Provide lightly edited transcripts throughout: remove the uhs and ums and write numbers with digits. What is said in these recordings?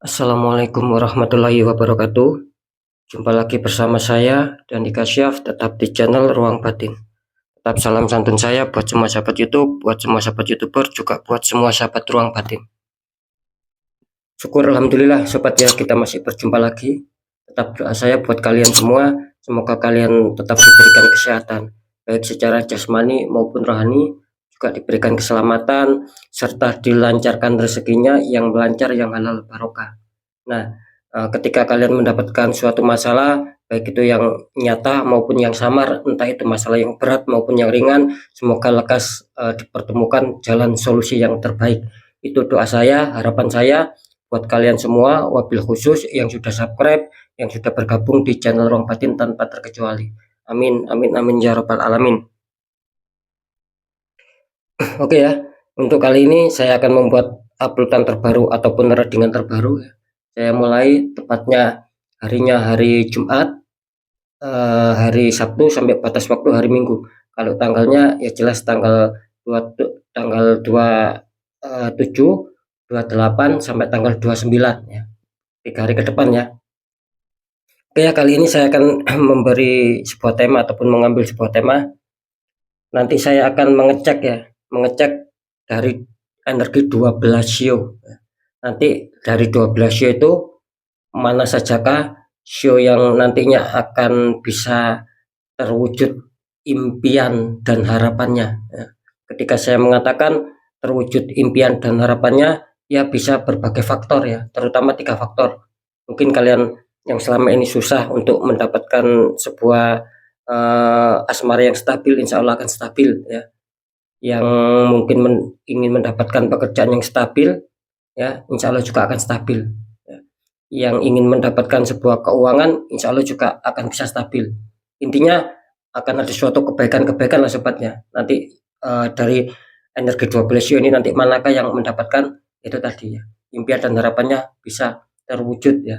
Assalamualaikum warahmatullahi wabarakatuh. Jumpa lagi bersama saya dan Ika Syaf, tetap di channel Ruang Batin. Tetap salam santun saya buat semua sahabat YouTube, buat semua sahabat YouTuber, juga buat semua sahabat Ruang Batin. Syukur alhamdulillah sobat ya, kita masih berjumpa lagi. Tetap doa saya buat kalian semua, semoga kalian tetap diberikan kesehatan, baik secara jasmani maupun rohani, juga diberikan keselamatan serta dilancarkan rezekinya yang melancar, yang halal barokah. Nah, ketika kalian mendapatkan suatu masalah, baik itu yang nyata maupun yang samar, entah itu masalah yang berat maupun yang ringan, semoga lekas dipertemukan jalan solusi yang terbaik. Itu doa saya, harapan saya buat kalian semua, wabil khusus yang sudah subscribe, yang sudah bergabung di channel Ruang Batin tanpa terkecuali. Amin, amin, amin ya rabbal alamin. Oke ya, untuk kali ini saya akan membuat uploadan terbaru ataupun readingan terbaru. Saya mulai tepatnya harinya hari Jumat, hari Sabtu sampai batas waktu hari Minggu. Kalau tanggalnya ya jelas tanggal 2, tanggal 27, 28 sampai tanggal 29 ya. 3 hari ke depan ya. Oke ya, kali ini saya akan memberi sebuah tema ataupun mengambil sebuah tema. Nanti saya akan mengecek dari energi 12 sio. Nanti dari 12 sio itu mana sajakah sio yang nantinya akan bisa terwujud impian dan harapannya. Ketika saya mengatakan terwujud impian dan harapannya, ya bisa berbagai faktor ya, terutama 3 faktor. Mungkin kalian yang selama ini susah untuk mendapatkan sebuah asmara yang stabil, insya Allah akan stabil ya. Yang mungkin ingin mendapatkan pekerjaan yang stabil, ya insya Allah juga akan stabil ya. Yang ingin mendapatkan sebuah keuangan, insya Allah juga akan bisa stabil. Intinya akan ada suatu kebaikan-kebaikan lah sobatnya. Nanti dari energi 12 ini nanti manakah yang mendapatkan itu tadi ya, impian dan harapannya bisa terwujud ya.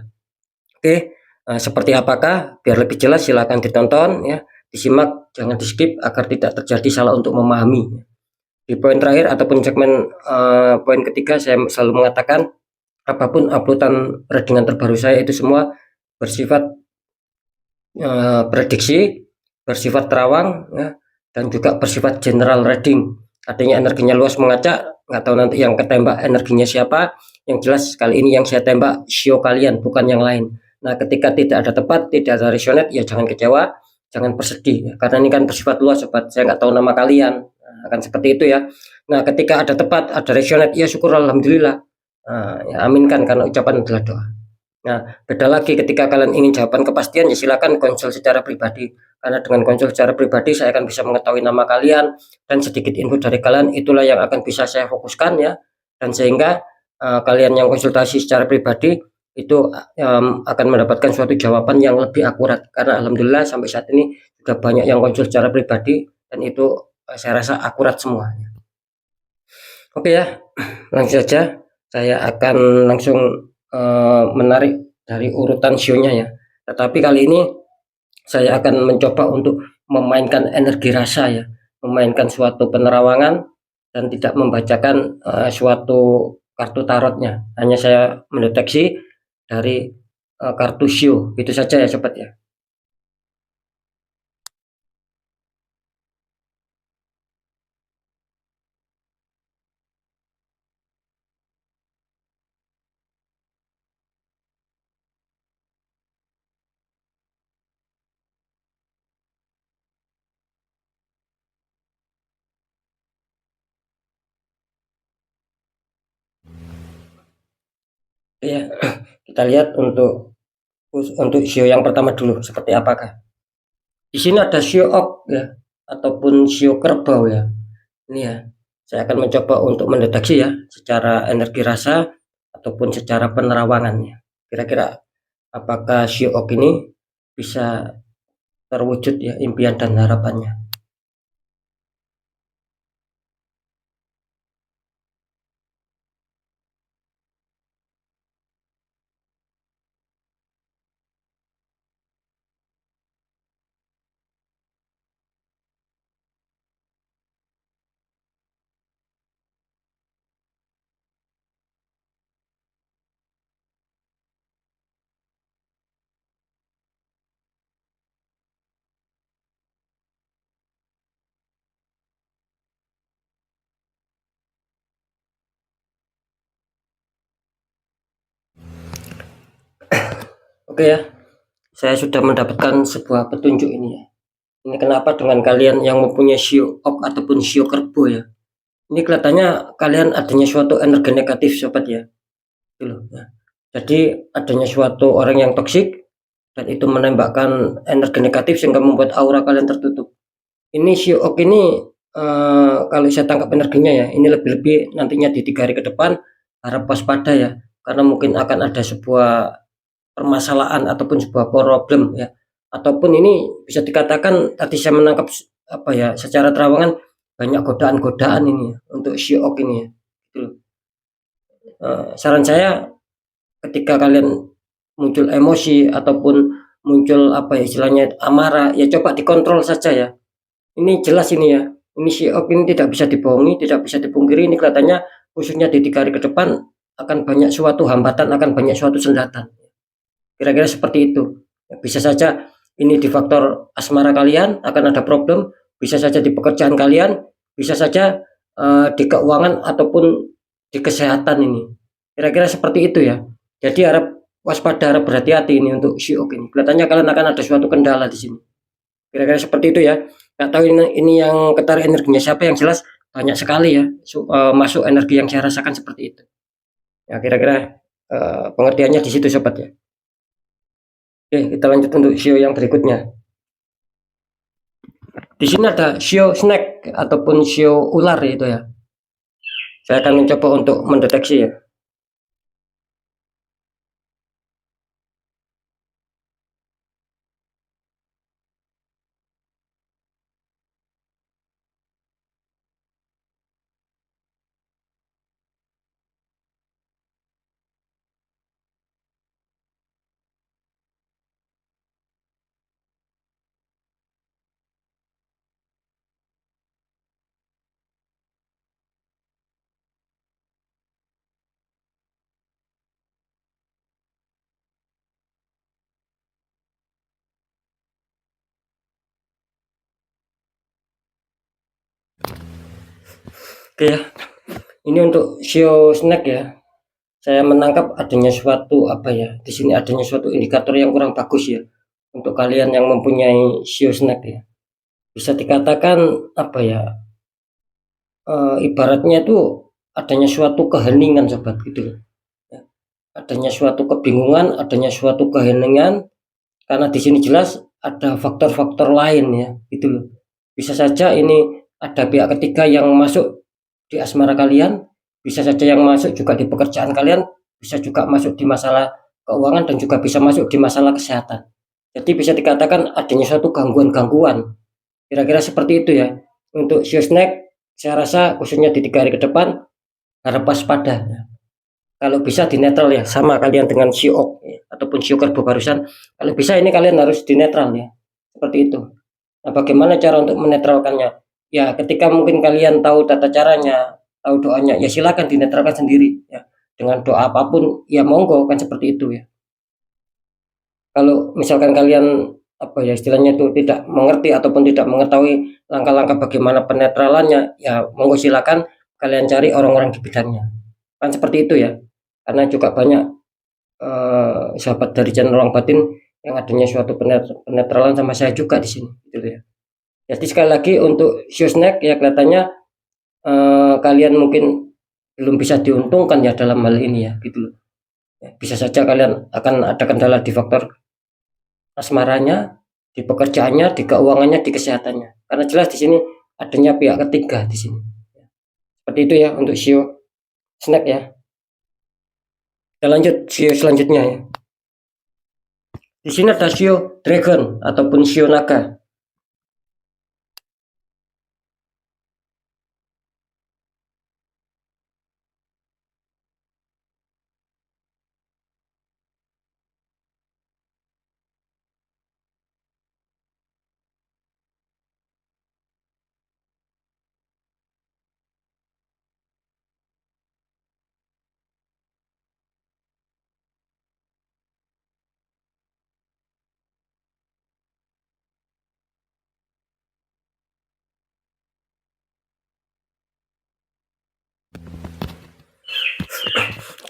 Oke, seperti apakah? Biar lebih jelas silakan ditonton ya, disimak, jangan di skip agar tidak terjadi salah untuk memahami. Di poin terakhir ataupun segmen poin ketiga, saya selalu mengatakan apapun uploadan readingan terbaru saya itu semua bersifat prediksi, bersifat terawang ya, dan juga bersifat general reading. Artinya energinya luas mengacak, nggak tahu nanti yang ketembak energinya siapa. Yang jelas kali ini yang saya tembak sio kalian, bukan yang lain. Nah, ketika tidak ada tepat, tidak ada resonate, ya jangan kecewa, jangan bersedih ya. Karena ini kan bersifat luas sobat, saya nggak tahu nama kalian. Nah, akan seperti itu ya. Nah, ketika ada tepat, ada resonate, ya syukur alhamdulillah. Nah, ya, aminkan karena ucapan adalah doa. Nah, beda lagi ketika kalian ingin jawaban kepastian, ya silakan konsul secara pribadi. Karena dengan konsul secara pribadi saya akan bisa mengetahui nama kalian dan sedikit info dari kalian, itulah yang akan bisa saya fokuskan ya. Dan sehingga kalian yang konsultasi secara pribadi itu akan mendapatkan suatu jawaban yang lebih akurat. Karena alhamdulillah sampai saat ini sudah banyak yang konsul secara pribadi dan itu saya rasa akurat semua. Oke ya, langsung saja saya akan langsung menarik dari urutan sionya ya. Tetapi kali ini saya akan mencoba untuk memainkan energi rasa ya, memainkan suatu penerawangan dan tidak membacakan suatu kartu tarotnya. Hanya saya mendeteksi dari kartu sio. Itu saja ya sobat ya. Ya, kita lihat untuk sio yang pertama dulu seperti apakah. Di sini ada sio ok ya, ataupun sio kerbau ya. Ini ya, saya akan mencoba untuk mendeteksi ya secara energi rasa ataupun secara penerawangannya. Kira-kira apakah sio ok ini bisa terwujud ya impian dan harapannya. Oke ya, saya sudah mendapatkan sebuah petunjuk ini ya. Ini kenapa dengan kalian yang mempunyai shio ok ataupun shio kerbo ya. Ini kelihatannya kalian adanya suatu energi negatif sobat ya. Gitu loh, ya. Jadi adanya suatu orang yang toksik dan itu menembakkan energi negatif sehingga membuat aura kalian tertutup. Ini shio ok ini kalau saya tangkap energinya ya, ini lebih-lebih nantinya di 3 hari ke depan harap waspada ya. Karena mungkin akan ada sebuah permasalahan ataupun sebuah problem ya, ataupun ini bisa dikatakan tadi saya menangkap apa ya, secara terawangan banyak godaan-godaan ini ya, untuk Syiok ini ya gitu. Saran saya ketika kalian muncul emosi ataupun muncul apa ya istilahnya amarah ya, coba dikontrol saja ya. Ini jelas ini ya, ini Syiok ini tidak bisa dibohongi, tidak bisa dipungkiri, ini kelihatannya khususnya di 3 hari ke depan akan banyak suatu hambatan, akan banyak suatu sendatan. Kira-kira seperti itu. Ya, bisa saja ini di faktor asmara kalian akan ada problem, bisa saja di pekerjaan kalian, bisa saja di keuangan ataupun di kesehatan ini. Kira-kira seperti itu ya. Jadi harap waspada, harap berhati-hati ini untuk Syiok ini. Kelihatannya kalian akan ada suatu kendala di sini. Kira-kira seperti itu ya. Nggak tahu ini yang ketarik energinya siapa, yang jelas banyak sekali ya masuk energi yang saya rasakan seperti itu. Ya kira-kira pengertiannya di situ sobat ya. Oke, kita lanjut untuk show yang berikutnya. Di sini ada show snack ataupun show ular itu ya. Saya akan mencoba untuk mendeteksi ya. Oke ya. Ini untuk show snack ya. Saya menangkap adanya suatu apa ya? Di sini adanya suatu indikator yang kurang bagus ya. Untuk kalian yang mempunyai show snack ya. Bisa dikatakan apa ya? Ibaratnya itu adanya suatu keheningan sobat gitu. Ya. Adanya suatu kebingungan, adanya suatu keheningan karena di sini jelas ada faktor-faktor lain ya, gitu loh. Bisa saja ini ada pihak ketiga yang masuk di asmara kalian, bisa saja yang masuk juga di pekerjaan kalian, bisa juga masuk di masalah keuangan dan juga bisa masuk di masalah kesehatan. Jadi bisa dikatakan adanya suatu gangguan-gangguan. Kira-kira seperti itu ya. Untuk show snack, saya rasa khususnya di 3 hari ke depan harap waspada. Kalau bisa di netral ya, sama kalian dengan Shiok ya, ataupun Shiokerbo barusan. Kalau bisa ini kalian harus di netral ya, seperti itu. Nah, bagaimana cara untuk menetralkannya? Ya, ketika mungkin kalian tahu tata caranya, tahu doanya, ya silakan dinetralkan sendiri ya. Dengan doa apapun, ya monggo kan seperti itu ya. Kalau misalkan kalian apa ya istilahnya itu tidak mengerti ataupun tidak mengetahui langkah-langkah bagaimana penetralannya, ya monggo silakan kalian cari orang-orang di bidangnya. Kan seperti itu ya. Karena juga banyak sahabat dari channel Ruang Batin yang adanya suatu penetralan sama saya juga di sini gitu ya. Jadi sekali lagi untuk show snack ya kelihatannya kalian mungkin belum bisa diuntungkan ya dalam hal ini ya gitu loh. Ya, bisa saja kalian akan ada kendala di faktor asmaranya, di pekerjaannya, di keuangannya, di kesehatannya. Karena jelas di sini adanya pihak ketiga di sini. Seperti itu ya untuk show snack ya. Kita lanjut show selanjutnya ya. Di sini ada Shio Dragon ataupun Shio Naga.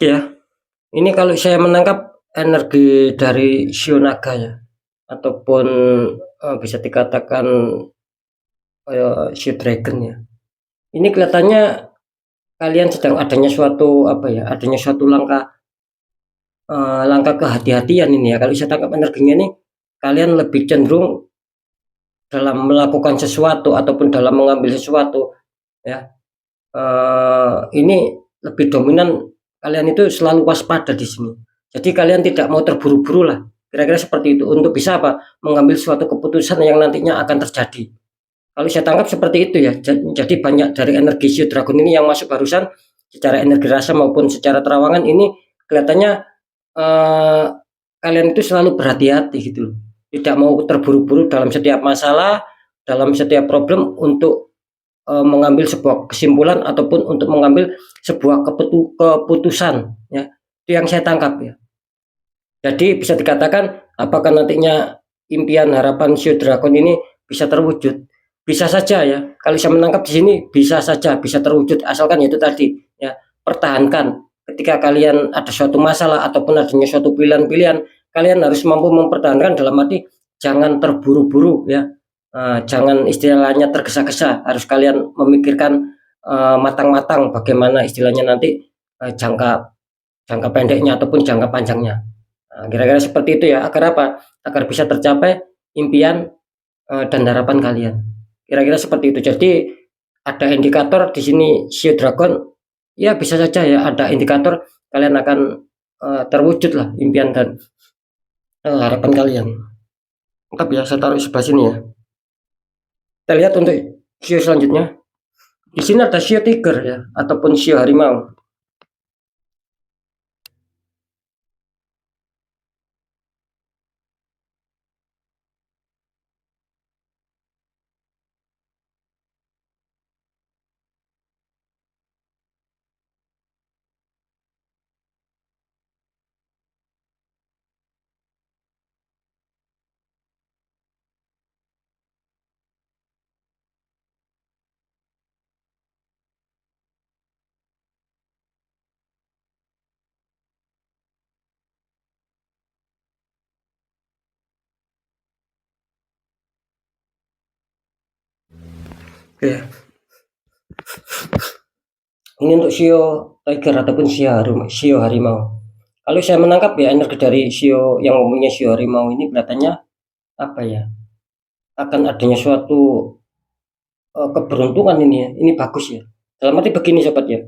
Ya, ini kalau saya menangkap energi dari shio naga ya, ataupun bisa dikatakan shio dragon ya. Ini kelihatannya kalian sedang adanya suatu apa ya, adanya suatu langkah kehati-hatian ini ya. Kalau saya tangkap energinya ini, kalian lebih cenderung dalam melakukan sesuatu ataupun dalam mengambil sesuatu ya. Ini lebih dominan kalian itu selalu waspada di sini. Jadi kalian tidak mau terburu-buru lah. Kira-kira seperti itu untuk bisa apa? Mengambil suatu keputusan yang nantinya akan terjadi. Kalau saya tangkap seperti itu ya. Jadi banyak dari energi Shield Dragon ini yang masuk barusan secara energi rasa maupun secara terawangan ini kelihatannya eh, kalian itu selalu berhati-hati gitu loh. Tidak mau terburu-buru dalam setiap masalah, dalam setiap problem untuk mengambil sebuah kesimpulan ataupun untuk mengambil sebuah keputusan ya. Itu yang saya tangkap ya. Jadi bisa dikatakan apakah nantinya impian harapan Shield Dragon ini bisa terwujud? Bisa saja ya. Kalau saya menangkap di sini bisa saja bisa terwujud asalkan itu tadi ya, pertahankan ketika kalian ada suatu masalah ataupun adanya suatu pilihan-pilihan, kalian harus mampu mempertahankan dalam arti jangan terburu-buru ya. Jangan istilahnya tergesa-gesa, harus kalian memikirkan matang-matang bagaimana istilahnya nanti jangka jangka pendeknya ataupun jangka panjangnya. Nah, kira-kira seperti itu ya, agar apa? Agar bisa tercapai impian dan harapan kalian. Kira-kira seperti itu. Jadi ada indikator di sini Shio Dragon, ya bisa saja ya ada indikator kalian akan terwujud lah impian dan harapan kalian. Lengkap ya, saya taruh sebelah sini ya. Kita lihat untuk Shio selanjutnya. Di sini ada Shio Tiger ya, ataupun Shio Harimau. Oke, ini untuk Shio Tiger ataupun Shio Harimau. Kalau saya menangkap ya energi dari Shio yang mempunyai Shio Harimau ini kelihatannya apa ya? Akan adanya suatu keberuntungan ini ya. Ini bagus ya. Dalam arti begini sobat ya.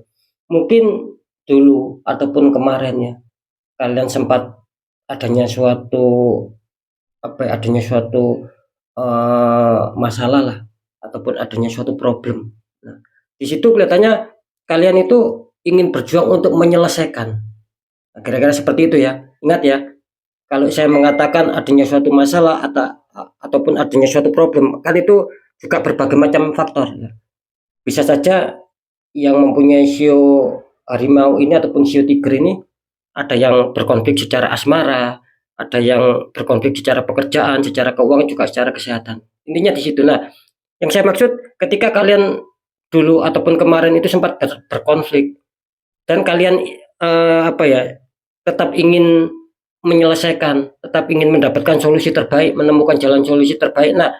Mungkin dulu ataupun kemarin ya kalian sempat adanya suatu apa ya, adanya suatu masalah lah ataupun adanya suatu problem. Nah, di situ kelihatannya kalian itu ingin berjuang untuk menyelesaikan. Nah, kira-kira seperti itu ya. Ingat ya, kalau saya mengatakan adanya suatu masalah ataupun adanya suatu problem, kan itu juga berbagai macam faktor ya. Bisa saja yang mempunyai sio harimau ini ataupun sio tiger ini ada yang berkonflik secara asmara, ada yang berkonflik secara pekerjaan, secara keuangan juga secara kesehatan. Intinya di situ. Nah, yang saya maksud ketika kalian dulu ataupun kemarin itu sempat berkonflik dan kalian apa ya, tetap ingin menyelesaikan, tetap ingin mendapatkan solusi terbaik, menemukan jalan solusi terbaik. Nah,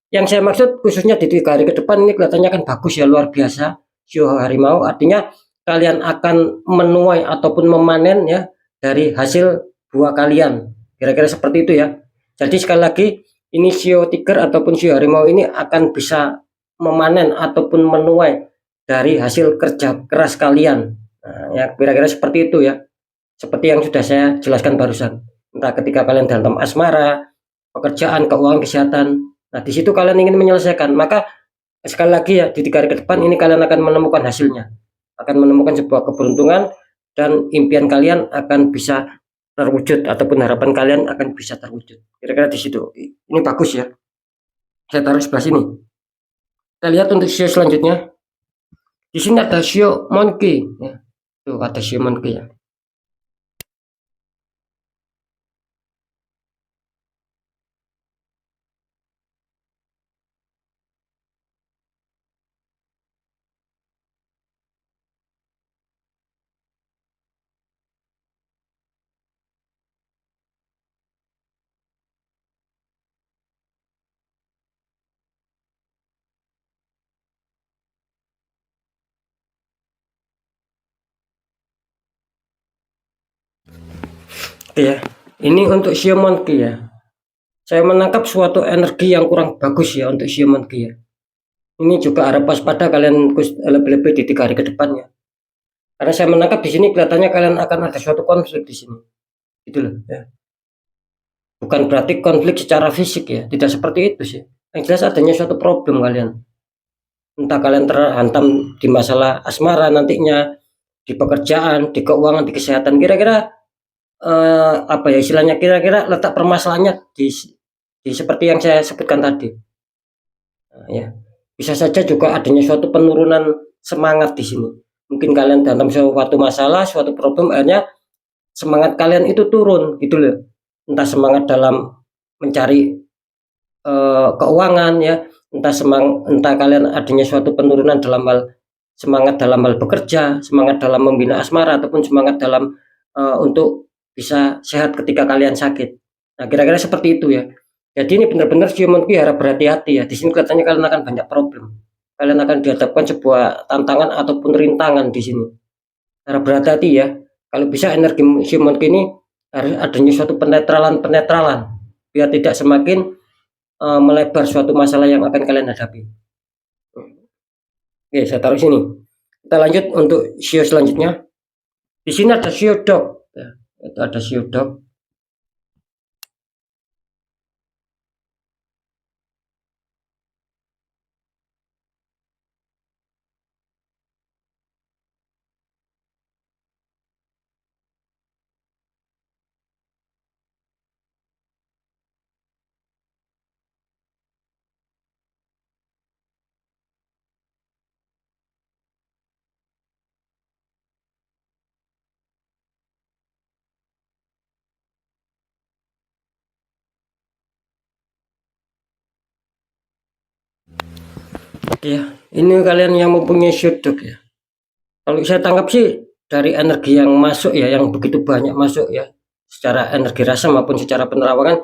yang saya maksud khususnya di 3 hari ke depan ini kelihatannya kan bagus ya, luar biasa. Sio harimau artinya kalian akan menuai ataupun memanen ya dari hasil buah kalian. Kira-kira seperti itu ya. Jadi sekali lagi ini sio tiger ataupun sio harimau ini akan bisa memanen ataupun menuai dari hasil kerja keras kalian. Nah, ya kira-kira seperti itu ya. Seperti yang sudah saya jelaskan barusan. Entah ketika kalian dalam asmara, pekerjaan, keuangan, kesehatan. Nah, di situ kalian ingin menyelesaikan. Maka sekali lagi ya, di 3 hari ke depan ini kalian akan menemukan hasilnya. Akan menemukan sebuah keberuntungan dan impian kalian akan bisa terwujud ataupun harapan kalian akan bisa terwujud. Kira-kira di situ. Ini bagus ya. Saya taruh sebelah sini. Kita lihat untuk show selanjutnya. Di sini ada show monkey ya. Tuh ada show monkey ya. Oke ya, ini untuk Shio Monkey ya. Saya menangkap suatu energi yang kurang bagus ya untuk Shio Monkey ya. Ini juga harap waspada kalian lebih-lebih di 3 hari ke depannya. Karena saya menangkap di sini kelihatannya kalian akan ada suatu konflik di sini. Gitu loh ya. Bukan berarti konflik secara fisik ya, tidak seperti itu sih. Yang jelas adanya suatu problem kalian. Entah kalian terhantam di masalah asmara nantinya, di pekerjaan, di keuangan, di kesehatan. Kira-kira apa ya istilahnya, kira-kira letak permasalahannya di seperti yang saya sebutkan tadi. Nah, ya. Bisa saja juga adanya suatu penurunan semangat di sini. Mungkin kalian dalam suatu masalah, suatu problem, akhirnya semangat kalian itu turun gitu loh. Entah semangat dalam mencari keuangan ya, entah kalian adanya suatu penurunan dalam hal semangat dalam hal bekerja, semangat dalam membina asmara, ataupun semangat dalam untuk bisa sehat ketika kalian sakit. Nah, kira-kira seperti itu ya. Jadi ini benar-benar Shio Monkey harap berhati-hati ya. Di sini kelihatannya kalian akan banyak problem. Kalian akan dihadapkan sebuah tantangan ataupun rintangan di sini. Harap berhati-hati ya. Kalau bisa energi Shio Monkey ini harus adanya suatu penetralan biar tidak semakin melebar suatu masalah yang akan kalian hadapi. Oke, saya taruh sini. Kita lanjut untuk Shio selanjutnya. Di sini ada Shio Dog. Ya, itu ada Shio Dog. Oke ya, ini kalian yang mempunyai Shio Dog ya. Kalau saya tangkap sih dari energi yang masuk ya, yang begitu banyak masuk ya, secara energi rasa maupun secara penerawangan.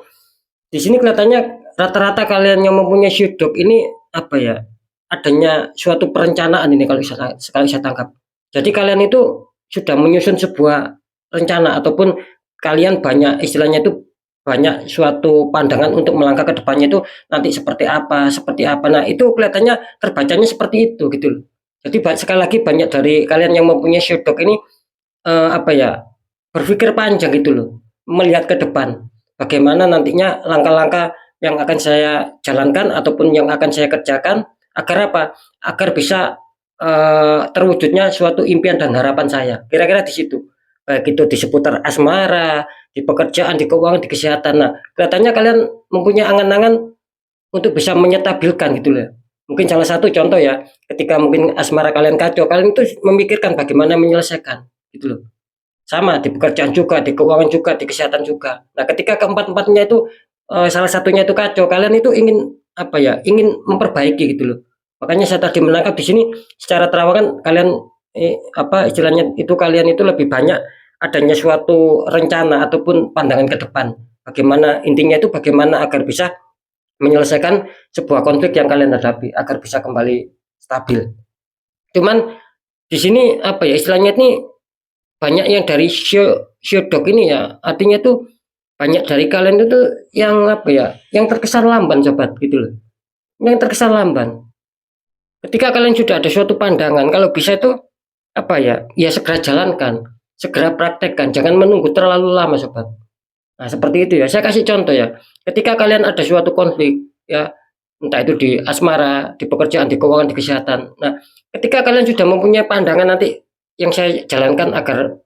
Di sini kelihatannya rata-rata kalian yang mempunyai Shio Dog ini apa ya? Adanya suatu perencanaan ini kalau saya tangkap. Jadi kalian itu sudah menyusun sebuah rencana ataupun kalian banyak istilahnya itu banyak suatu pandangan untuk melangkah ke depannya itu nanti seperti apa, seperti apa. Nah, itu kelihatannya terbacanya seperti itu gitu loh. Jadi sekali lagi banyak dari kalian yang mempunyai Shio Dog ini apa ya? Berpikir panjang gitu loh, melihat ke depan. Bagaimana nantinya langkah-langkah yang akan saya jalankan ataupun yang akan saya kerjakan agar apa? Agar bisa terwujudnya suatu impian dan harapan saya. Kira-kira di situ. Baik itu di seputar asmara, di pekerjaan, di keuangan, di kesehatan. Nah, kelihatannya kalian mempunyai angan-angan untuk bisa menyetabilkan gitu loh. Mungkin salah satu contoh ya, ketika mungkin asmara kalian kacau, kalian itu memikirkan bagaimana menyelesaikan gitu loh. Sama di pekerjaan juga, di keuangan juga, di kesehatan juga. Nah, ketika keempat-empatnya itu salah satunya itu kacau, kalian itu ingin apa ya? Ingin memperbaiki gitu loh. Makanya saya tadi menangkap di sini secara terawangan kalian apa istilahnya itu kalian itu lebih banyak adanya suatu rencana ataupun pandangan ke depan. Bagaimana intinya itu bagaimana agar bisa menyelesaikan sebuah konflik yang kalian hadapi agar bisa kembali stabil. Cuman di sini apa ya istilahnya ini banyak yang dari Shio Dog ini ya, artinya tuh banyak dari kalian itu yang apa ya, yang terkesan lamban sobat gitu loh. Yang terkesan lamban. Ketika kalian sudah ada suatu pandangan, kalau bisa itu apa ya, ya segera jalankan, segera praktekkan, jangan menunggu terlalu lama sobat. Nah, seperti itu ya. Saya kasih contoh ya. Ketika kalian ada suatu konflik ya, entah itu di asmara, di pekerjaan, di keuangan, di kesehatan. Nah, ketika kalian sudah mempunyai pandangan nanti yang saya jalankan agar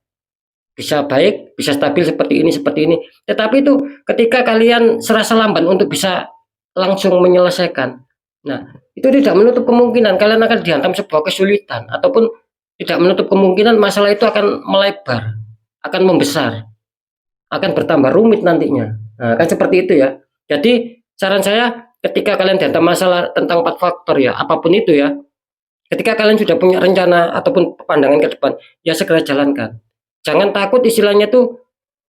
bisa baik, bisa stabil seperti ini, seperti ini. Tetapi itu ketika kalian serasa lamban untuk bisa langsung menyelesaikan. Nah, itu tidak menutup kemungkinan kalian akan dihantam sebuah kesulitan ataupun tidak menutup kemungkinan masalah itu akan melebar, akan membesar, akan bertambah rumit nantinya. Nah, kan seperti itu ya. Jadi saran saya ketika kalian dihantam masalah tentang 4 faktor ya, apapun itu ya, ketika kalian sudah punya rencana ataupun pandangan ke depan, ya segera jalankan. Jangan takut istilahnya tuh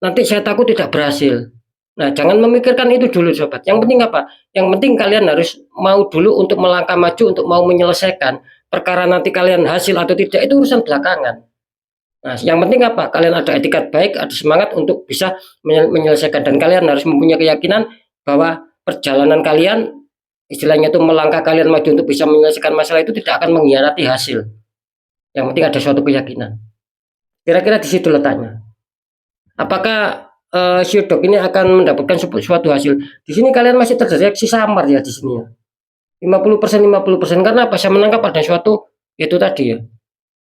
nanti saya takut tidak berhasil. Nah, jangan memikirkan itu dulu sobat. Yang penting apa? Yang penting kalian harus mau dulu untuk melangkah maju untuk mau menyelesaikan. Perkara nanti kalian hasil atau tidak itu urusan belakangan. Nah, yang penting apa? Kalian ada etikat baik, ada semangat untuk bisa menyelesaikan, dan kalian harus mempunyai keyakinan bahwa perjalanan kalian, istilahnya itu melangkah kalian maju untuk bisa menyelesaikan masalah itu tidak akan mengkhianati hasil. Yang penting ada suatu keyakinan. Kira-kira di situ letaknya. Apakah Syudok ini akan mendapatkan suatu hasil? Di sini kalian masih terdeteksi samar ya di sini ya. 50% 50%, karena apa? Saya menangkap ada suatu, itu tadi ya.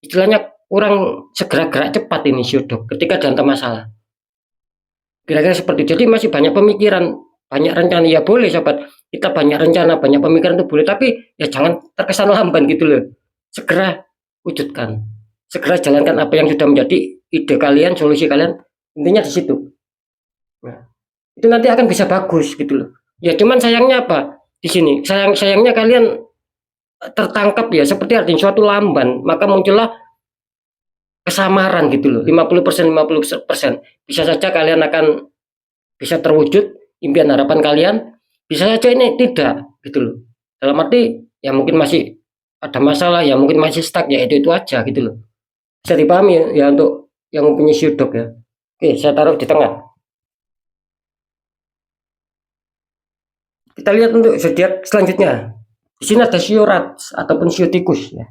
Istilahnya kurang segera gerak cepat ini Syudok ketika dihantam masalah. Kira-kira seperti itu. Jadi masih banyak pemikiran, banyak rencana. Ya boleh sobat, kita banyak rencana, banyak pemikiran itu boleh, tapi ya jangan terkesan lamban gitu loh. Segera wujudkan. Segera jalankan apa yang sudah menjadi ide kalian, solusi kalian. Intinya di situ. Nah, itu nanti akan bisa bagus gitu loh. Ya cuman sayangnya apa? Di sini sayangnya kalian tertangkap ya seperti artinya suatu lamban, maka muncullah kesamaran gitu loh. 50% 50%. Bisa saja kalian akan bisa terwujud impian harapan kalian, bisa saja ini tidak gitu loh. Dalam arti ya mungkin masih ada masalah, ya mungkin masih stuck, ya itu aja gitu loh. Bisa dipahami ya untuk yang mempunyai Syudok ya. Oke, saya taruh di tengah. Kita lihat untuk zodiak selanjutnya. Di sini ada Shio Rats ataupun Shio Tikus ya.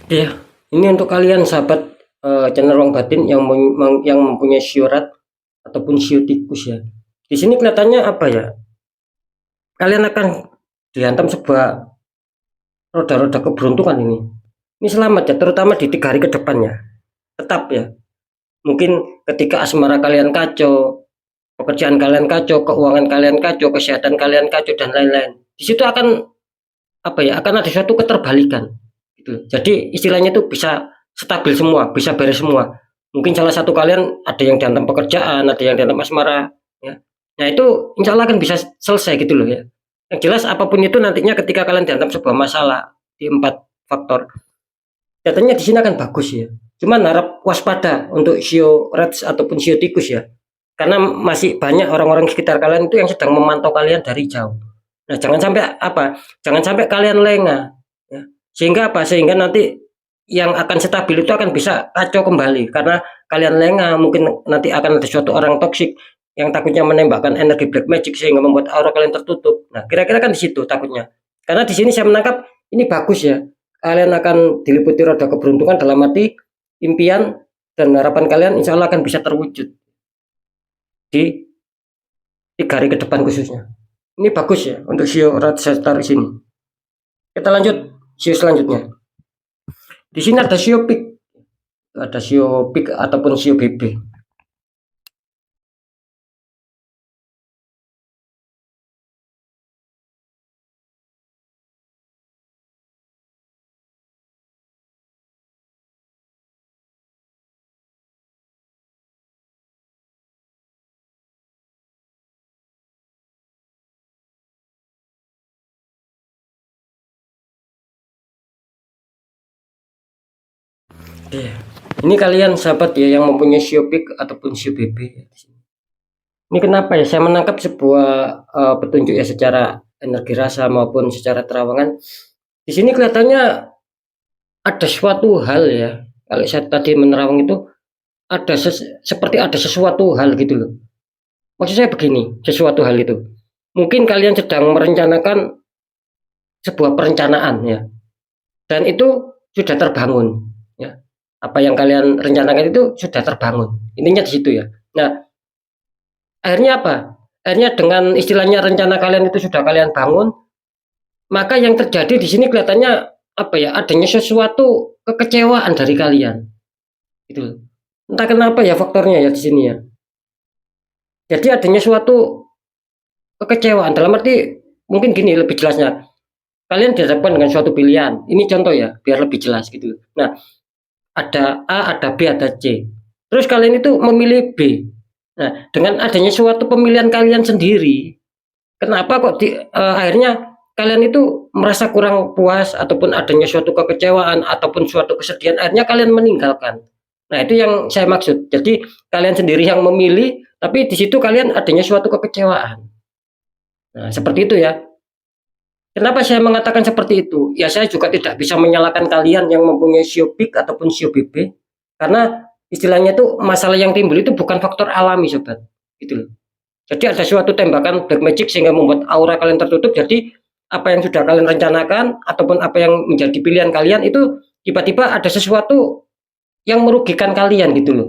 Ya, ini untuk kalian sahabat channel Ruang Batin yang mempunyai Shio Rat ataupun Shio Tikus ya. Di sini kelihatannya apa ya? Kalian akan dihantam sebuah roda-roda keberuntungan ini. Ini selamat ya, terutama di 3 hari ke depannya. Tetap ya. Mungkin ketika asmara kalian kacau, pekerjaan kalian kacau, keuangan kalian kacau, kesehatan kalian kacau dan lain-lain. Di situ akan apa ya? Akan ada suatu keterbalikan. Gitu. Jadi istilahnya itu bisa stabil semua, bisa beres semua. Mungkin salah satu kalian ada yang dihantam pekerjaan, ada yang dihantam asmara, ya. Nah itu insya Allah akan bisa selesai gitu loh ya. Yang jelas apapun itu nantinya ketika kalian dihantam sebuah masalah di 4 faktor, katanya di sini akan bagus ya. Cuman harap waspada untuk Shio Rats ataupun Shio Tikus ya. Karena masih banyak orang-orang sekitar kalian itu yang sedang memantau kalian dari jauh. Nah, jangan sampai apa? Jangan sampai kalian lengah ya. Sehingga apa? Sehingga nanti yang akan stabil itu akan bisa kacau kembali karena kalian lengah, mungkin nanti akan ada suatu orang toksik yang takutnya menembakkan energi black magic sehingga membuat aura kalian tertutup. Nah, kira-kira kan di situ takutnya. Karena di sini saya menangkap ini bagus ya. Kalian akan diliputi roda keberuntungan dalam arti impian dan harapan kalian insya Allah akan bisa terwujud di 3 hari ke depan khususnya. Ini bagus ya untuk Shio Rat saya taruh sini. Kita lanjut Shio selanjutnya. Di sini ada Shio Peak, ada Shio Peak ataupun Shio BB. Iya. Ini kalian sahabat ya yang mempunyai Shio Peak ataupun Shio BB. Ini kenapa ya saya menangkap sebuah petunjuk ya secara energi rasa maupun secara terawangan. Di sini kelihatannya ada suatu hal ya. Kalau saya tadi menerawang itu ada seperti ada sesuatu hal gitu loh. Maksud saya begini, sesuatu hal itu. Mungkin kalian sedang merencanakan sebuah perencanaan ya. Dan itu sudah terbangun ya. Apa yang kalian rencanakan itu sudah terbangun. Intinya di situ ya. Nah, akhirnya apa? Akhirnya dengan istilahnya rencana kalian itu sudah kalian bangun, maka yang terjadi di sini kelihatannya apa ya? Adanya sesuatu kekecewaan dari kalian. Gitu. Entah kenapa ya faktornya ya di sini ya. Jadi adanya suatu kekecewaan dalam arti mungkin gini lebih jelasnya. kalian dihadapkan dengan suatu pilihan. Ini contoh ya, biar lebih jelas gitu. Nah, ada A, ada B, ada C. Terus kalian itu memilih B. Nah, dengan adanya suatu pemilihan kalian sendiri, kenapa kok akhirnya kalian itu merasa kurang puas ataupun adanya suatu kekecewaan ataupun suatu kesedihan, akhirnya kalian meninggalkan. Nah, itu yang saya maksud. Jadi kalian sendiri yang memilih, tapi di situ kalian adanya suatu kekecewaan. Nah, seperti itu ya. Kenapa saya mengatakan seperti itu? Ya, saya juga tidak bisa menyalahkan kalian yang mempunyai sio big ataupun sio BB, karena istilahnya itu masalah yang timbul itu bukan faktor alami, sobat. Gitu loh. Jadi ada suatu tembakan black magic sehingga membuat aura kalian tertutup. Jadi apa yang sudah kalian rencanakan ataupun apa yang menjadi pilihan kalian itu tiba-tiba ada sesuatu yang merugikan kalian gitu loh.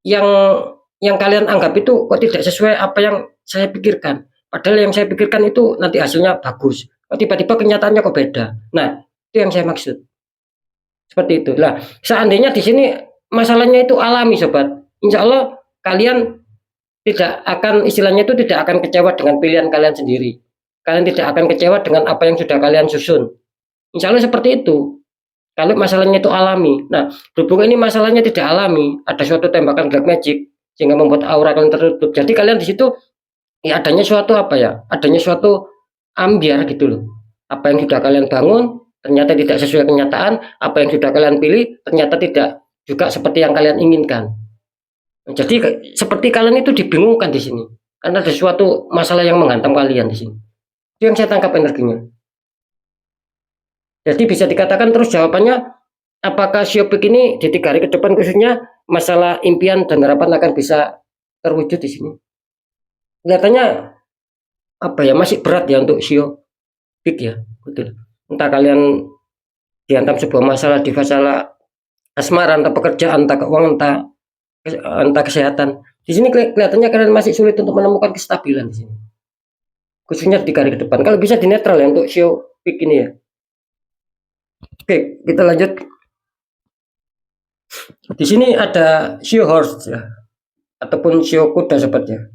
Yang kalian anggap itu kok tidak sesuai apa yang saya pikirkan. Padahal yang saya pikirkan itu nanti hasilnya bagus. Kok tiba-tiba kenyataannya kok beda. Nah, itu yang saya maksud. Seperti itu. Lah, seandainya di sini masalahnya itu alami, sobat. Insya Allah kalian tidak akan, istilahnya itu tidak akan kecewa dengan pilihan kalian sendiri. Kalian tidak akan kecewa dengan apa yang sudah kalian susun. Insya Allah seperti itu. Kalau masalahnya itu alami. Nah, berhubung ini masalahnya tidak alami, ada suatu tembakan black magic sehingga membuat aura kalian tertutup. Jadi kalian di situ ya adanya suatu apa ya? Adanya suatu ambiar gitu loh. Apa yang sudah kalian bangun ternyata tidak sesuai kenyataan, apa yang sudah kalian pilih ternyata tidak juga seperti yang kalian inginkan. Jadi seperti kalian itu dibingungkan di sini karena ada suatu masalah yang menghantam kalian di sini. Itu yang saya tangkap energinya. Jadi bisa dikatakan terus jawabannya, apakah Siopik ini di 3 hari ke depan khususnya masalah impian dan harapan akan bisa terwujud di sini? Kelihatannya apa ya, masih berat ya untuk Siopik ya, betul. Entah kalian dihantam sebuah masalah di masalah asmara, entah pekerjaan, entah keuangan, entah kesehatan. Di sini kelihatannya kalian masih sulit untuk menemukan kestabilan di sini. Khususnya di 3 hari ke depan. Kalau bisa di netral ya untuk Siopik ini ya. Oke, kita lanjut. Di sini ada show horse ya, ataupun show kuda sobatnya.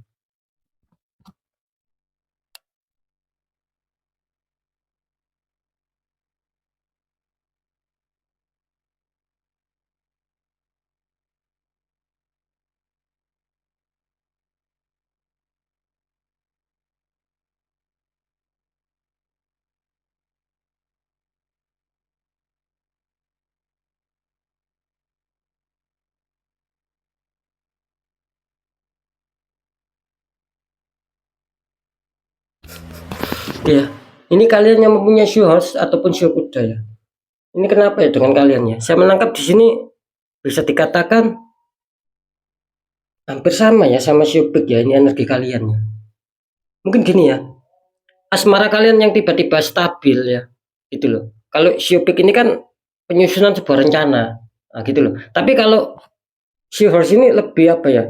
Ya, ini kalian yang mempunyai show horse ataupun show kuda ya. Ini kenapa ya dengan kalian ya? Saya menangkap di sini bisa dikatakan hampir sama ya sama show big ya, ini energi kalian ya. Mungkin gini ya, asmara kalian yang tiba-tiba stabil ya, gitu loh. Kalau show big ini kan penyusunan sebuah rencana, nah, gitu loh. Tapi kalau show horse ini lebih apa ya?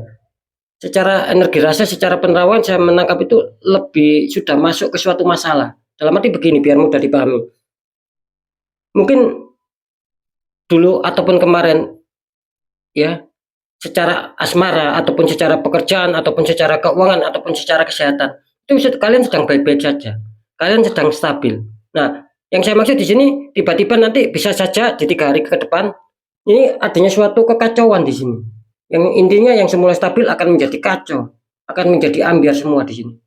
Secara energi rasa, secara penerawan saya menangkap itu lebih sudah masuk ke suatu masalah. Dalam arti begini, biar mudah dipahami. Mungkin dulu ataupun kemarin ya, secara asmara ataupun secara pekerjaan ataupun secara keuangan ataupun secara kesehatan itu kalian sedang baik-baik saja. Kalian sedang stabil. Nah, yang saya maksud di sini tiba-tiba nanti bisa saja di 3 hari ke depan ini adanya suatu kekacauan di sini. Yang intinya yang semula stabil akan menjadi kacau, akan menjadi ambiar semua di sini.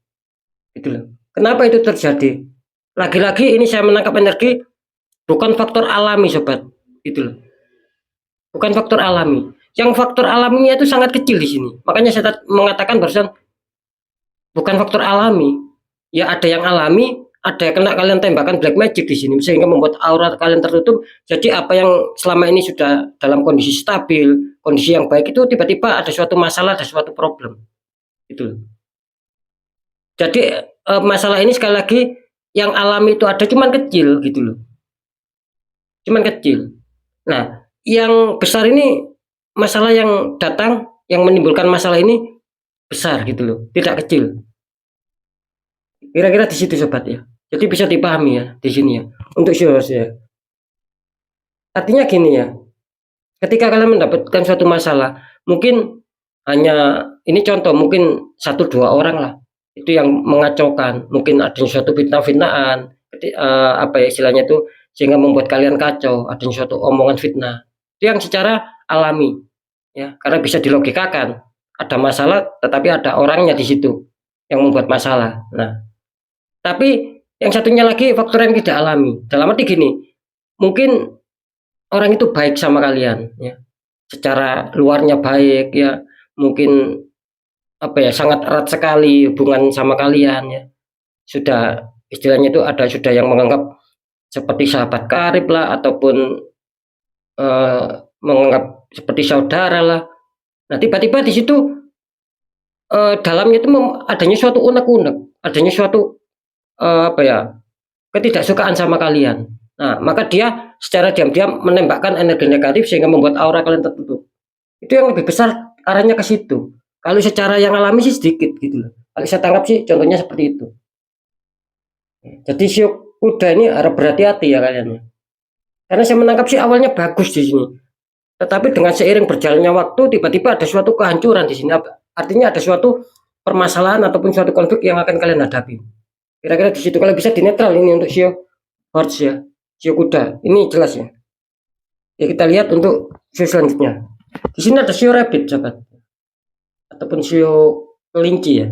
Gitu loh. Kenapa itu terjadi? Lagi-lagi ini saya menangkap energi bukan faktor alami, sobat. Gitu loh. Bukan faktor alami. Yang faktor alaminya itu sangat kecil di sini. Makanya saya mengatakan barusan bukan faktor alami. Ya ada yang alami, ada yang kena kalian tembakan black magic di sini sehingga membuat aura kalian tertutup. Jadi apa yang selama ini sudah dalam kondisi stabil, kondisi yang baik itu tiba-tiba ada suatu masalah, ada suatu problem. Gitu. Jadi masalah ini sekali lagi yang alami itu ada cuman kecil gitu loh. Cuman kecil. Nah, yang besar ini masalah yang datang yang menimbulkan masalah ini besar gitu loh, tidak kecil. Kira-kira di situ sobat ya. Jadi bisa dipahami ya di sini ya. Untuk shows ya. Artinya gini ya. Ketika kalian mendapatkan suatu masalah, mungkin hanya ini contoh, mungkin 1-2 orang lah itu yang mengacaukan. Mungkin ada suatu fitnah-fitnahan, apa ya istilahnya itu, sehingga membuat kalian kacau, adanya suatu omongan fitnah. Itu yang secara alami, ya, karena bisa dilogikakan. Ada masalah, tetapi ada orangnya di situ yang membuat masalah. Nah, tapi yang satunya lagi faktor yang tidak alami. Dalam arti gini, mungkin orang itu baik sama kalian, ya, secara luarnya baik, ya, mungkin apa ya sangat erat sekali hubungan sama kalian, ya. Sudah istilahnya itu ada sudah yang menganggap seperti sahabat karib lah ataupun eh, menganggap seperti saudara lah. Nah, tiba-tiba di situ dalamnya itu adanya suatu unek-unek, adanya suatu apa ya ketidaksukaan sama kalian. Nah, maka dia secara diam-diam menembakkan energi negatif sehingga membuat aura kalian tertutup. Itu yang lebih besar arahnya ke situ. Kalau secara yang alami sih sedikit gitu loh. Kalau saya tangkap sih contohnya seperti itu. Jadi si kuda ini harap berhati-hati ya kalian, ya. Karena saya menangkap sih awalnya bagus di sini. Tetapi dengan seiring berjalannya waktu tiba-tiba ada suatu kehancuran di sini. Artinya ada suatu permasalahan ataupun suatu konflik yang akan kalian hadapi. Kira-kira di situ kalau bisa dinetral ini untuk sio horse ya, sio kuda. Ini jelas ya. Ya kita lihat untuk sio selanjutnya. Di sini ada sio rabbit, sahabat. Ataupun sio kelinci ya.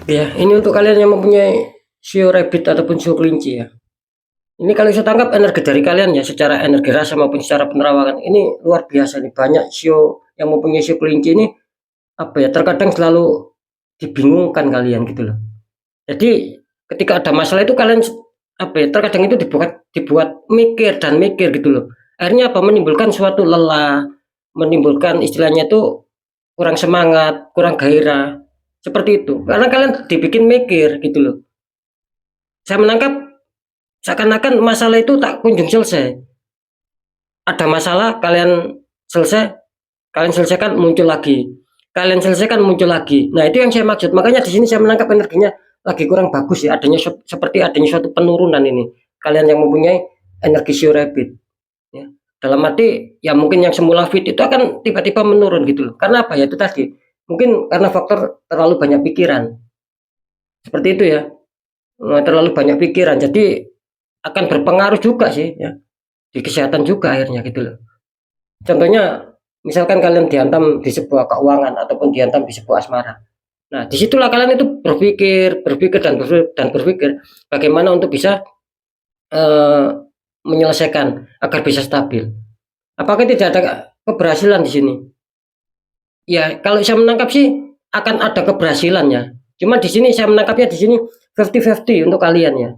Ya, ini untuk kalian yang mempunyai sio rabbit ataupun sio kelinci ya. Ini kalau saya tangkap energi dari kalian ya, secara energi rasa maupun secara penerawangan ini luar biasa nih. Banyak sio yang mempunyai sio kelinci ini apa ya, terkadang selalu dibingungkan kalian gitu loh. Jadi ketika ada masalah itu kalian apa ya, terkadang itu dibuat mikir dan mikir gitu loh. Akhirnya apa menimbulkan suatu lelah, menimbulkan istilahnya itu kurang semangat, kurang gairah. Seperti itu. Karena kalian dibikin mikir gitu loh. Saya menangkap seakan-akan masalah itu tak kunjung selesai. Ada masalah, selesai, kalian selesaikan muncul lagi. Kalian selesaikan muncul lagi. Nah, itu yang saya maksud. Makanya di sini saya menangkap energinya lagi kurang bagus ya. Seperti adanya suatu penurunan ini. Kalian yang mempunyai energi sio rabbit. Ya. Dalam arti ya mungkin yang semula fit itu akan tiba-tiba menurun gitu loh. Karena apa ya itu tadi. Mungkin karena faktor terlalu banyak pikiran. Seperti itu ya. Nah, terlalu banyak pikiran. Jadi akan berpengaruh juga sih ya. Di kesehatan juga akhirnya gitu loh. Contohnya misalkan kalian dihantam di sebuah keuangan ataupun dihantam di sebuah asmara. Nah, disitulah kalian itu berpikir dan berpikir bagaimana untuk bisa eh, menyelesaikan agar bisa stabil. Apakah tidak ada keberhasilan di sini? Ya, kalau saya menangkap sih akan ada keberhasilannya. Cuma di sini saya menangkapnya di sini 50-50 untuk kalian ya.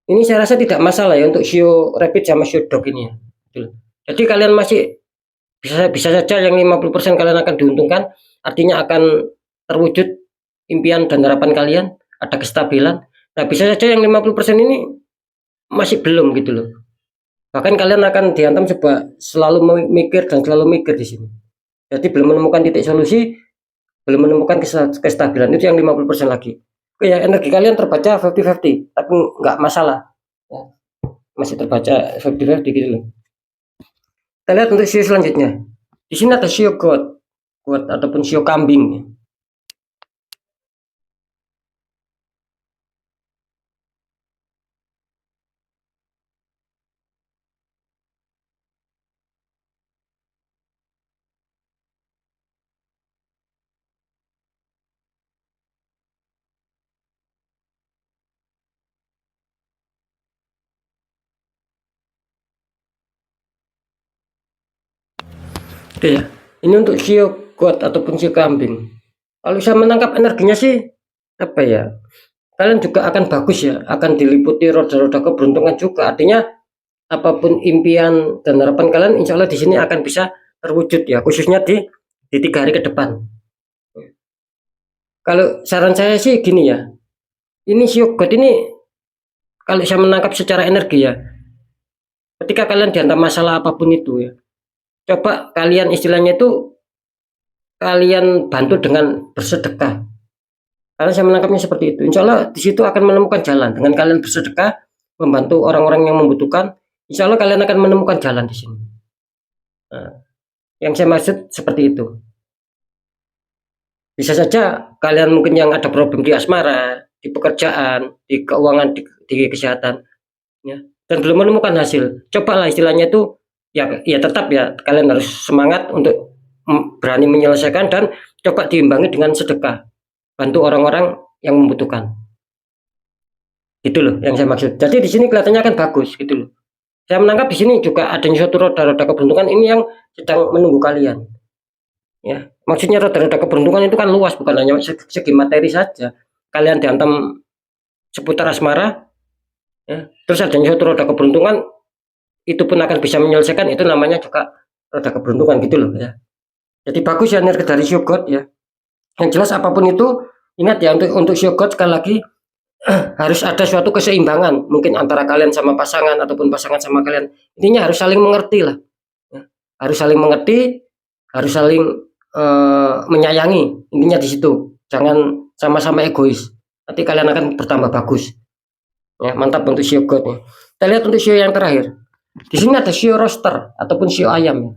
Ini saya rasa tidak masalah ya untuk sio rapid sama sio dog ini ya. Jadi kalian masih bisa saja yang 50% kalian akan diuntungkan, artinya akan terwujud impian dan harapan kalian, ada kestabilan. Nah, bisa saja yang 50% ini masih belum gitu loh. Bahkan kalian akan dihantam selalu mikir dan selalu mikir di sini. Jadi belum menemukan titik solusi, belum menemukan kestabilan, itu yang 50% lagi. Oke ya, energi kalian terbaca 50-50, tapi nggak masalah. Ya, masih terbaca 50-50 gitu loh. Kita lihat untuk sio selanjutnya. Di sini ada sio goat ataupun sio kambing. Oke ya. Ini untuk sio goat ataupun sio kambing. Kalau saya menangkap energinya sih apa ya? Kalian juga akan bagus ya, akan diliputi roda-roda keberuntungan juga. Artinya apapun impian dan harapan kalian, insya Allah di sini akan bisa terwujud ya, khususnya di 3 hari ke depan. Kalau saran saya sih gini ya, ini sio goat ini kalau saya menangkap secara energi ya, Ketika kalian dihantam masalah apapun itu ya, coba kalian istilahnya itu kalian bantu dengan bersedekah. Karena saya menangkapnya seperti itu. Insya Allah di situ akan menemukan jalan. Dengan kalian bersedekah, membantu orang-orang yang membutuhkan, insya Allah kalian akan menemukan jalan di sini. Nah, yang saya maksud seperti itu. Bisa saja kalian mungkin yang ada problem di asmara, di pekerjaan, di keuangan, di kesehatan, ya, dan belum menemukan hasil. Cobalah istilahnya itu, ya tetap ya kalian harus semangat untuk berani menyelesaikan dan coba diimbangi dengan sedekah. Bantu orang-orang yang membutuhkan. Gitu loh yang saya maksud. Jadi di sini kelihatannya kan bagus gitu loh. Saya menangkap di sini juga adanya suatu roda-roda keberuntungan ini yang sedang menunggu kalian. Ya, maksudnya roda-roda keberuntungan itu kan luas, bukan hanya segi materi saja. Kalian dihantam seputar asmara, ya, terus adanya suatu roda keberuntungan, itu pun akan bisa menyelesaikan, itu namanya juga roda keberuntungan gitu loh ya. Jadi bagus ya energi dari Shogot ya. Yang jelas apapun itu, ingat ya untuk Shogot sekali lagi harus ada suatu keseimbangan mungkin antara kalian sama pasangan ataupun pasangan sama kalian. Intinya harus saling mengerti lah ya. Harus saling mengerti, harus saling menyayangi, intinya di situ. Jangan sama-sama egois, nanti kalian akan bertambah bagus ya. Mantap untuk Shio God ya. Kita lihat untuk Shio yang terakhir, di sini ada Shio roster ataupun Shio ayam ya.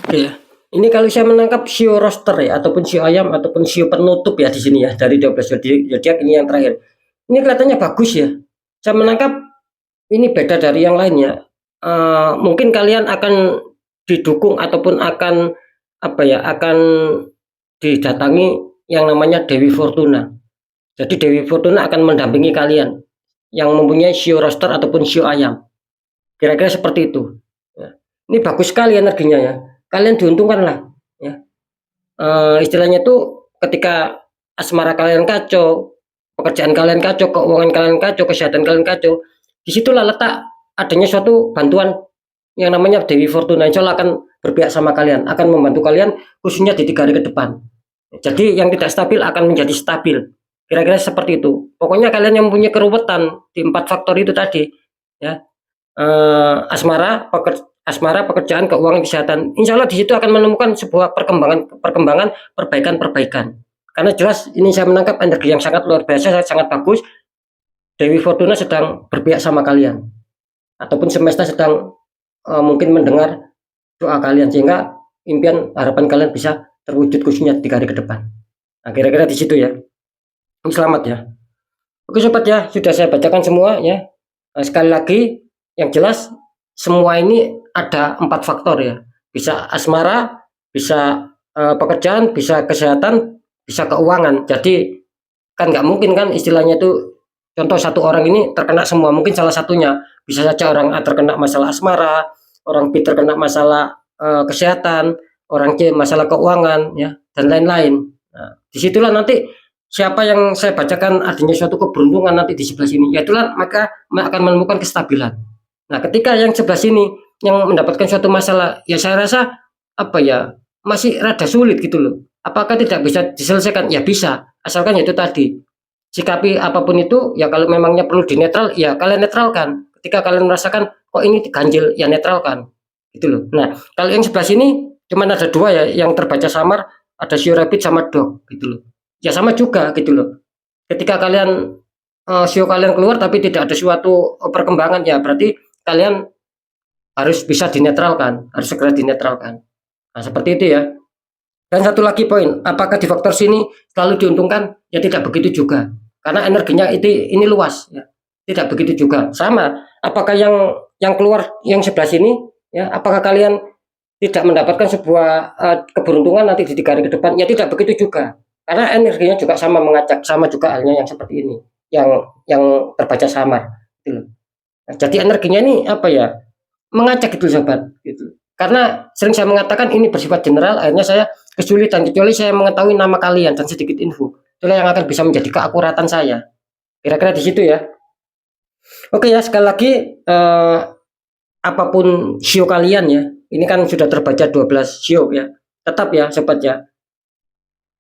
Oke ya. Ini kalau saya menangkap Shio roster ya, ataupun Shio ayam ataupun Shio penutup ya di sini ya, dari 12 zodiak ini yang terakhir. Ini kelihatannya bagus ya. Saya menangkap ini beda dari yang lainnya. Mungkin kalian akan didukung ataupun akan apa ya, akan didatangi yang namanya Dewi Fortuna. Jadi Dewi Fortuna akan mendampingi kalian yang mempunyai Shio roster ataupun Shio ayam. Kira-kira seperti itu. Ya. Ini bagus sekali energinya ya. Kalian diuntungkan lah. Ya. Istilahnya tuh ketika asmara kalian kacau, pekerjaan kalian kacau, keuangan kalian kacau, kesehatan kalian kacau, disitulah letak adanya suatu bantuan yang namanya Dewi Fortuna. Insya Allah akan berpihak sama kalian, akan membantu kalian khususnya di 3 hari ke depan. Jadi yang tidak stabil akan menjadi stabil. Kira-kira seperti itu. Pokoknya kalian yang punya keruwetan di 4 faktor itu tadi, ya, asmara, pekerjaan, keuangan, kesehatan. Insya Allah di situ akan menemukan sebuah perkembangan, perbaikan. Karena jelas ini saya menangkap energi yang sangat luar biasa, sangat bagus. Dewi Fortuna sedang berpihak sama kalian, ataupun semesta sedang mungkin mendengar doa kalian sehingga impian harapan kalian bisa terwujud khususnya 3 hari ke depan. Nah, kira-kira di situ ya. Selamat ya. Oke sobat ya, sudah saya bacakan semua ya. Sekali lagi, yang jelas semua ini ada 4 faktor ya. Bisa asmara, bisa pekerjaan, bisa kesehatan, bisa keuangan. Jadi kan nggak mungkin kan istilahnya itu, contoh satu orang ini terkena semua, mungkin salah satunya. Bisa saja orang A terkena masalah asmara, orang B terkena masalah kesehatan, orang C masalah keuangan ya, dan lain-lain. Nah, disitulah nanti siapa yang saya bacakan adanya suatu keberuntungan nanti di sebelah sini, ya itulah maka akan menemukan kestabilan. Nah, ketika yang sebelah sini yang mendapatkan suatu masalah, ya saya rasa apa ya, masih rada sulit gitu loh. Apakah tidak bisa diselesaikan? Ya bisa, asalkan itu tadi sikapi apapun itu ya. Kalau memangnya perlu dinetral, ya kalian netralkan. Ketika kalian merasakan kok ini ganjil, ya netralkan gitu loh. Nah, kalau yang sebelah sini cuma ada 2 ya yang terbaca samar, ada Shio Rabbit sama Dog gitu loh. Ya sama juga gitu loh. Ketika kalian Shio kalian keluar tapi tidak ada suatu perkembangan, ya berarti kalian harus bisa dinetralkan, harus segera dinetralkan. Nah, seperti itu ya. Dan satu lagi poin, apakah di faktor sini selalu diuntungkan? Ya tidak begitu juga. Karena energinya ini luas ya. Tidak begitu juga. Sama, apakah yang keluar yang sebelah sini ya, apakah kalian tidak mendapatkan sebuah keberuntungan nanti di 3 hari ke depan? Ya tidak begitu juga. Karena energinya juga sama mengajak, sama juga halnya yang seperti ini, yang terbaca samar gitu. Nah, jadi energinya ini apa ya, mengajak gitu sobat gitu. Karena sering saya mengatakan ini bersifat general, akhirnya saya kesulitan kecuali saya mengetahui nama kalian dan sedikit info. Itulah yang akan bisa menjadi keakuratan saya. Kira-kira di situ ya. Oke ya, sekali lagi apapun sio kalian ya. Ini kan sudah terbaca 12 sio ya. Tetap ya sobat ya.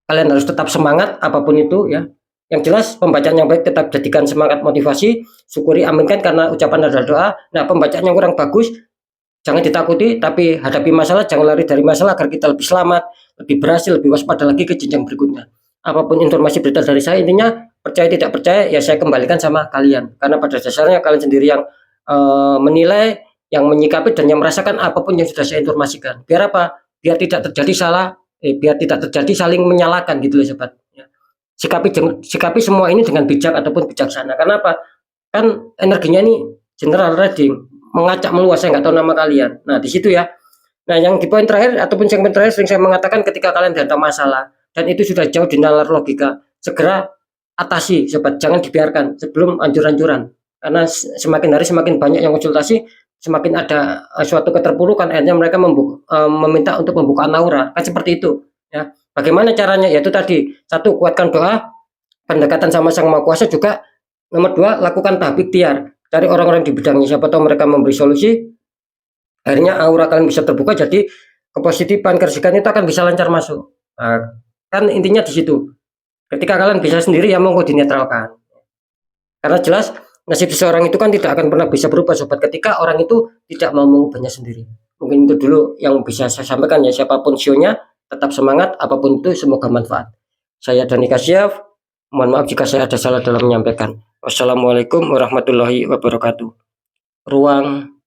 Kalian harus tetap semangat apapun itu ya. Yang jelas pembacaan yang baik tetap jadikan semangat motivasi, syukuri aminkan karena ucapan adalah doa. Nah, pembacaan yang kurang bagus jangan ditakuti, tapi hadapi masalah, jangan lari dari masalah agar kita lebih selamat, lebih berhasil, lebih waspada lagi ke jenjang berikutnya. Apapun informasi berita dari saya, intinya percaya tidak percaya ya saya kembalikan sama kalian. Karena pada dasarnya kalian sendiri yang menilai, yang menyikapi dan yang merasakan apapun yang sudah saya informasikan. Biar apa? Biar tidak terjadi biar tidak terjadi saling menyalahkan gitu loh sobat. Ya. Sikapi semua ini dengan bijak ataupun bijaksana. Karena apa? Kan energinya ini general reading, mengacak meluas, saya nggak tahu nama kalian. Nah di situ ya. Nah yang di poin terakhir ataupun segmen terakhir sering saya mengatakan ketika kalian dihadap masalah dan itu sudah jauh di nalar logika, segera atasi sobat, jangan dibiarkan sebelum anjur-anjuran. Karena semakin hari semakin banyak yang konsultasi, semakin ada suatu keterpurukan, akhirnya mereka meminta untuk membuka aura, kan seperti itu ya. Bagaimana caranya? Yaitu tadi, satu, kuatkan doa, pendekatan sama Sang Maha Kuasa juga. Nomor dua, lakukan tahap ikhtiar, cari orang-orang di bidangnya, siapa tahu mereka memberi solusi, akhirnya aura kalian bisa terbuka, jadi kepositifan, kersikan itu akan bisa lancar masuk. Nah, kan intinya di situ. Ketika kalian bisa sendiri ya monggo dinetralkan. Karena jelas nasib seseorang itu kan tidak akan pernah bisa berubah sobat ketika orang itu tidak mau mengubahnya sendiri. Mungkin itu dulu yang bisa saya sampaikan ya, siapapun sionya tetap semangat, apapun itu semoga manfaat. Saya Dani Kasyaf, mohon maaf jika saya ada salah dalam menyampaikan. Wassalamualaikum warahmatullahi wabarakatuh. Ruang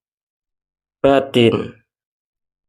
batin.